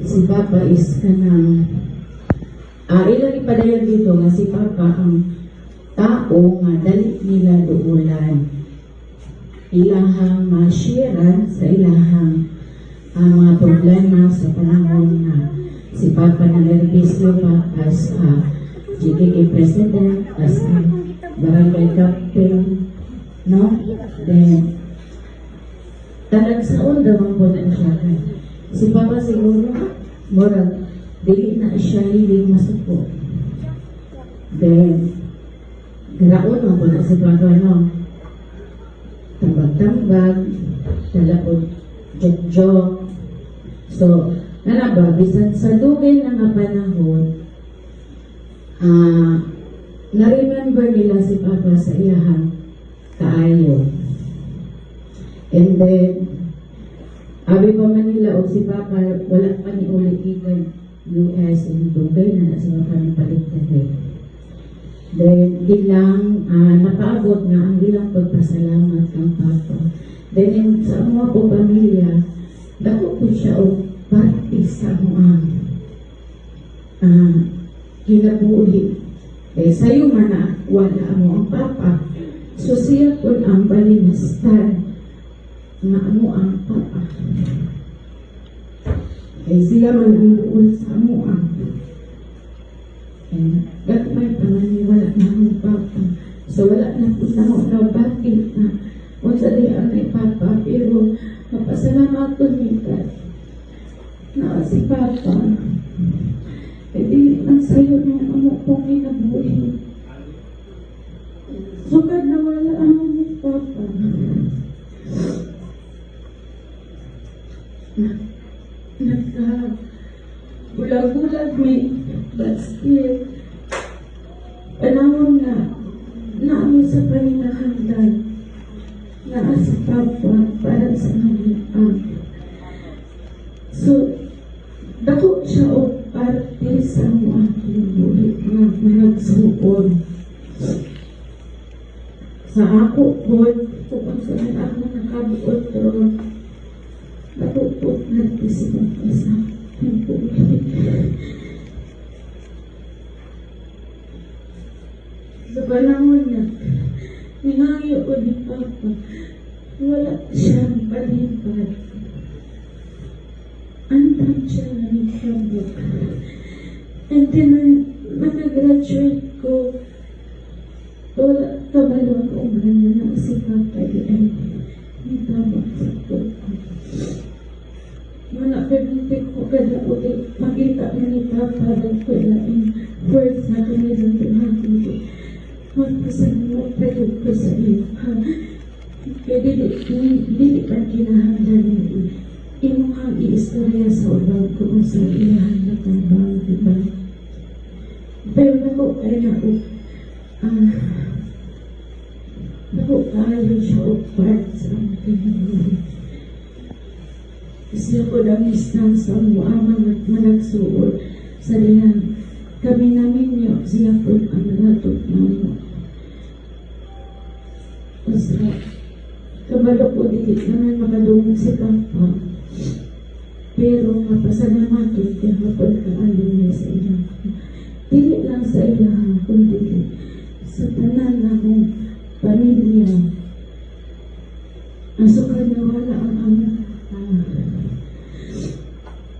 si Papa is kanang ilang ipadayon dito nga si Papa ang tao nga dali nila duulan. Ilahang ma-sharean sa ilahang mga problema sa panahon na si Papa nag-revisyo pa as GKK President, as Barangay Captain, no? Then, talagsaon naman po na siya. Si Papa siguro, moral, dili na siya hiling masuko. Then, garaon naman po na si Papa, no? Tambag-tambag, talapod, joke-joke. So, ba, bisan sa dugay na nga panahon, na-remember nila si Papa sa iyahang kaayo. And then, abi pa man nila o si Papa, wala pa ni ulit ikan US and dugay na sa Papa ng palit-palit. Then, ilang napaabot na ang ilang pagpasalamat ng Papa. Then, sa mga po pamilya, dako po siya o parte sa mga kinabuhi. Sa'yo man na wala mo ang Papa. So siya po ang balinistan nga mo ang Papa. Siya man ang buol sa mo ang gagmay pa man wala na ang Papa. So wala na po sa mo na bakit na kung sa diyan ay Papa. Pero napasalamat ko nito na si Papa, hindi ang sayo ng amo kong inabuhi. Sukad na wala ang ni Papa. Nagka-bulag-bulag may, but still, panahon na namin sa paninahanggan na si Papa para sa mga So, dako siya o parte sa mga kinabuhi nga nagsuon. Sa ako po, kung saan ako nakabuot ron, dako po nagpisipan ka sa kinabuhi. Sa panahon na, ningayo ko ni Papa, wala siyang palipad. Antan siya na nagkabot. And then, nag-graduate ko, wala kabalong umran na si Papa ay nagkabot sa ko. Manakabinte ko kada ulit, makita na ni Papa ng kulaing words na kanilang tumahagin ko. Magpasalamat tayo ko sa iyo. Kaya dili pa kinahanglan niyo. Imo ang iistorya sa ubang kung sa ilahan na tambang, diba? Pero nako kayo siya o part sa ang kinabuhi. Siya ko lang isang sa muamang at managsuot sa lihan. Kami namin niyo, siya po ang natot mo. Basta, kabalo ko dito naman makadungog si Papa. Pero mapasalamat yun kaya mapagkaalim niya sa ilang. Dili lang sa ilang, kundi sa tanan na mong pamilya. Nasukad na wala ang anak.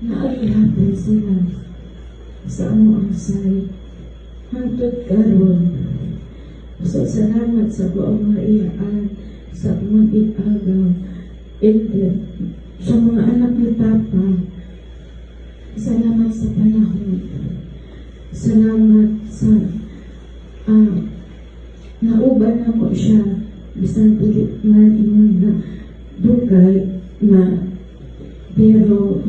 Naalihatin sila sa ang say. Hantod karon. So, salamat sa buong maiyaan, sa mga ipagaw, sa mga anak ni Papa. Salamat sa panahon. Salamat sa nauban na mo siya bisan pilit man ingon na dugay na pero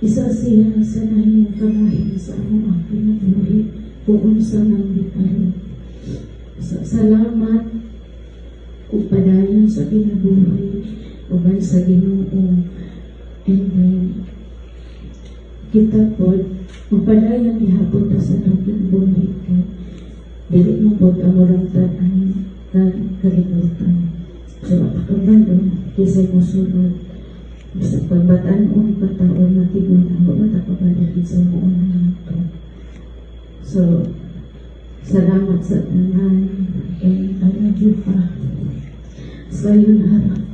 isa siya sa nahing kamahin sa among pinabuhi kung unsa nang bitayo. Salamat kung padayon sa kinabuhi uban sa Ginoo. And then kita po magpadayon ihapon ta sa atong kinabuhi. Dili mo po amorang tanan ka kisay musulod. Sa pagbataan-on pataon natigong ako matapabalik sa buong mundo. So, salamat sa tanan and I love you pa. So, yun harap.